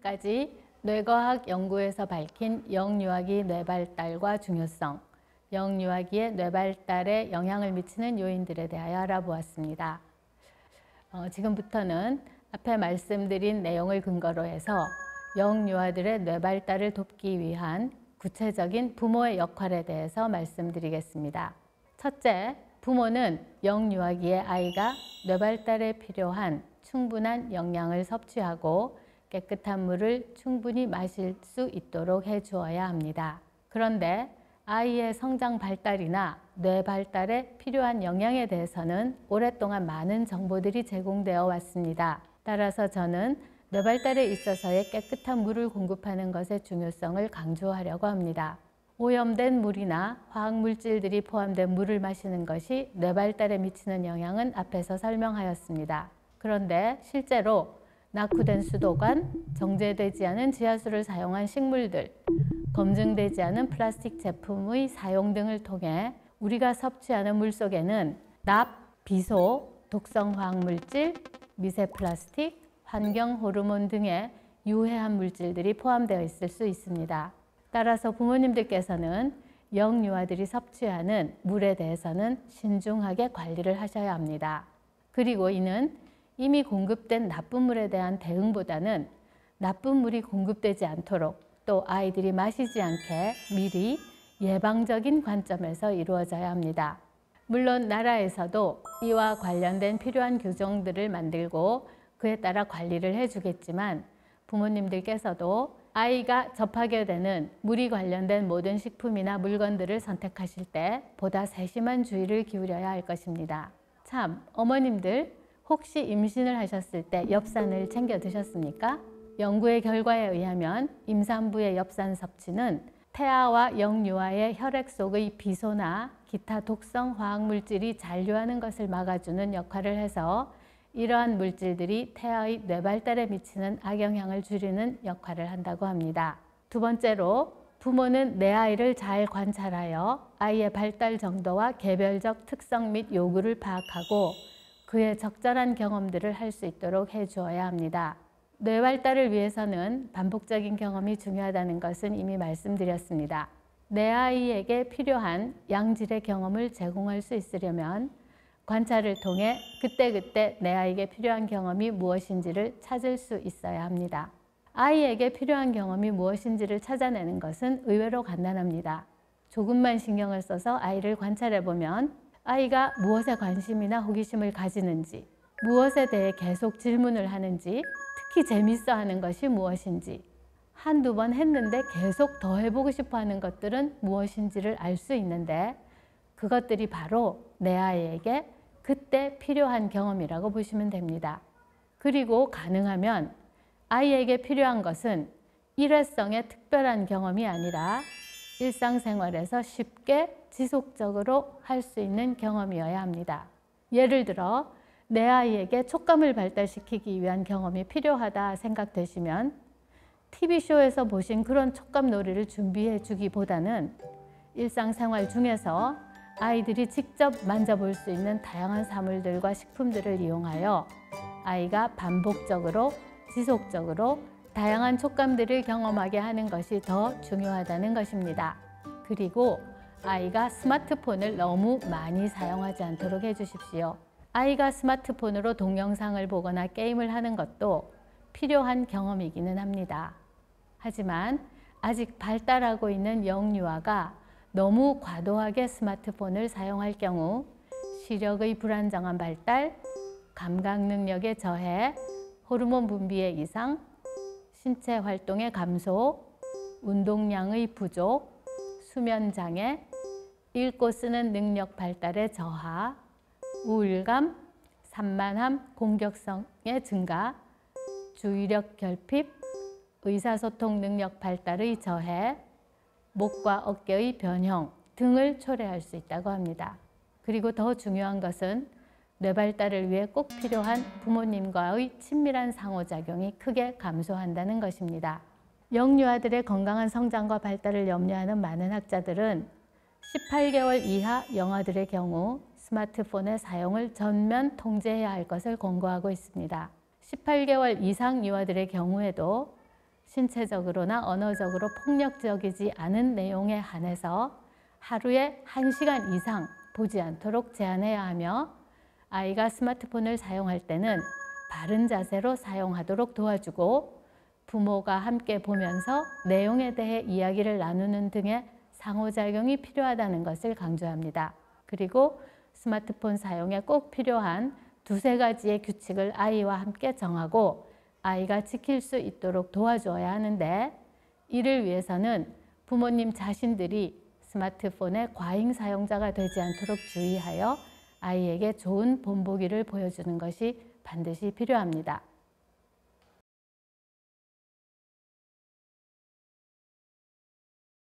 지금까지 뇌과학 연구에서 밝힌 영유아기 뇌발달과 중요성, 영유아기의 뇌발달에 영향을 미치는 요인들에 대하여 알아보았습니다. 지금부터는 앞에 말씀드린 내용을 근거로 해서 영유아들의 뇌발달을 돕기 위한 구체적인 부모의 역할에 대해서 말씀드리겠습니다. 첫째, 부모는 영유아기의 아이가 뇌발달에 필요한 충분한 영양을 섭취하고 깨끗한 물을 충분히 마실 수 있도록 해주어야 합니다. 그런데 아이의 성장 발달이나 뇌 발달에 필요한 영양에 대해서는 오랫동안 많은 정보들이 제공되어 왔습니다. 따라서 저는 뇌 발달에 있어서의 깨끗한 물을 공급하는 것의 중요성을 강조하려고 합니다. 오염된 물이나 화학물질들이 포함된 물을 마시는 것이 뇌 발달에 미치는 영향은 앞에서 설명하였습니다. 그런데 실제로 낙후된 수도관, 정제되지 않은 지하수를 사용한 식물들, 검증되지 않은 플라스틱 제품의 사용 등을 통해 우리가 섭취하는 물 속에는 납, 비소, 독성 화학물질, 미세 플라스틱, 환경 호르몬 등의 유해한 물질들이 포함되어 있을 수 있습니다. 따라서 부모님들께서는 영유아들이 섭취하는 물에 대해서는 신중하게 관리를 하셔야 합니다. 그리고 이는 이미 공급된 나쁜 물에 대한 대응보다는 나쁜 물이 공급되지 않도록 또 아이들이 마시지 않게 미리 예방적인 관점에서 이루어져야 합니다. 물론 나라에서도 이와 관련된 필요한 규정들을 만들고 그에 따라 관리를 해주겠지만 부모님들께서도 아이가 접하게 되는 물이 관련된 모든 식품이나 물건들을 선택하실 때 보다 세심한 주의를 기울여야 할 것입니다. 참, 어머님들 혹시 임신을 하셨을 때 엽산을 챙겨 드셨습니까? 연구의 결과에 의하면 임산부의 엽산 섭취는 태아와 영유아의 혈액 속의 비소나 기타 독성 화학물질이 잔류하는 것을 막아주는 역할을 해서 이러한 물질들이 태아의 뇌발달에 미치는 악영향을 줄이는 역할을 한다고 합니다. 두 번째로, 부모는 내 아이를 잘 관찰하여 아이의 발달 정도와 개별적 특성 및 요구를 파악하고 그의 적절한 경험들을 할 수 있도록 해주어야 합니다. 뇌 발달을 위해서는 반복적인 경험이 중요하다는 것은 이미 말씀드렸습니다. 내 아이에게 필요한 양질의 경험을 제공할 수 있으려면 관찰을 통해 그때그때 내 아이에게 필요한 경험이 무엇인지를 찾을 수 있어야 합니다. 아이에게 필요한 경험이 무엇인지를 찾아내는 것은 의외로 간단합니다. 조금만 신경을 써서 아이를 관찰해 보면 아이가 무엇에 관심이나 호기심을 가지는지, 무엇에 대해 계속 질문을 하는지, 특히 재밌어 하는 것이 무엇인지, 한두 번 했는데 계속 더 해보고 싶어 하는 것들은 무엇인지를 알 수 있는데 그것들이 바로 내 아이에게 그때 필요한 경험이라고 보시면 됩니다. 그리고 가능하면 아이에게 필요한 것은 일회성의 특별한 경험이 아니라 일상생활에서 쉽게 지속적으로 할 수 있는 경험이어야 합니다. 예를 들어 내 아이에게 촉감을 발달시키기 위한 경험이 필요하다 생각되시면 TV쇼에서 보신 그런 촉감 놀이를 준비해 주기보다는 일상생활 중에서 아이들이 직접 만져볼 수 있는 다양한 사물들과 식품들을 이용하여 아이가 반복적으로 지속적으로 다양한 촉감들을 경험하게 하는 것이 더 중요하다는 것입니다. 그리고 아이가 스마트폰을 너무 많이 사용하지 않도록 해주십시오. 아이가 스마트폰으로 동영상을 보거나 게임을 하는 것도 필요한 경험이기는 합니다. 하지만 아직 발달하고 있는 영유아가 너무 과도하게 스마트폰을 사용할 경우 시력의 불안정한 발달, 감각 능력의 저해, 호르몬 분비의 이상, 신체 활동의 감소, 운동량의 부족, 수면 장애, 읽고 쓰는 능력 발달의 저하, 우울감, 산만함, 공격성의 증가, 주의력 결핍, 의사소통 능력 발달의 저해, 목과 어깨의 변형 등을 초래할 수 있다고 합니다. 그리고 더 중요한 것은 뇌 발달을 위해 꼭 필요한 부모님과의 친밀한 상호작용이 크게 감소한다는 것입니다. 영유아들의 건강한 성장과 발달을 염려하는 많은 학자들은 18개월 이하 영아들의 경우 스마트폰의 사용을 전면 통제해야 할 것을 권고하고 있습니다. 18개월 이상 유아들의 경우에도 신체적으로나 언어적으로 폭력적이지 않은 내용에 한해서 하루에 1시간 이상 보지 않도록 제한해야 하며, 아이가 스마트폰을 사용할 때는 바른 자세로 사용하도록 도와주고, 부모가 함께 보면서 내용에 대해 이야기를 나누는 등의 상호작용이 필요하다는 것을 강조합니다. 그리고 스마트폰 사용에 꼭 필요한 2-3가지의 규칙을 아이와 함께 정하고 아이가 지킬 수 있도록 도와줘야 하는데, 이를 위해서는 부모님 자신들이 스마트폰의 과잉 사용자가 되지 않도록 주의하여 아이에게 좋은 본보기를 보여주는 것이 반드시 필요합니다.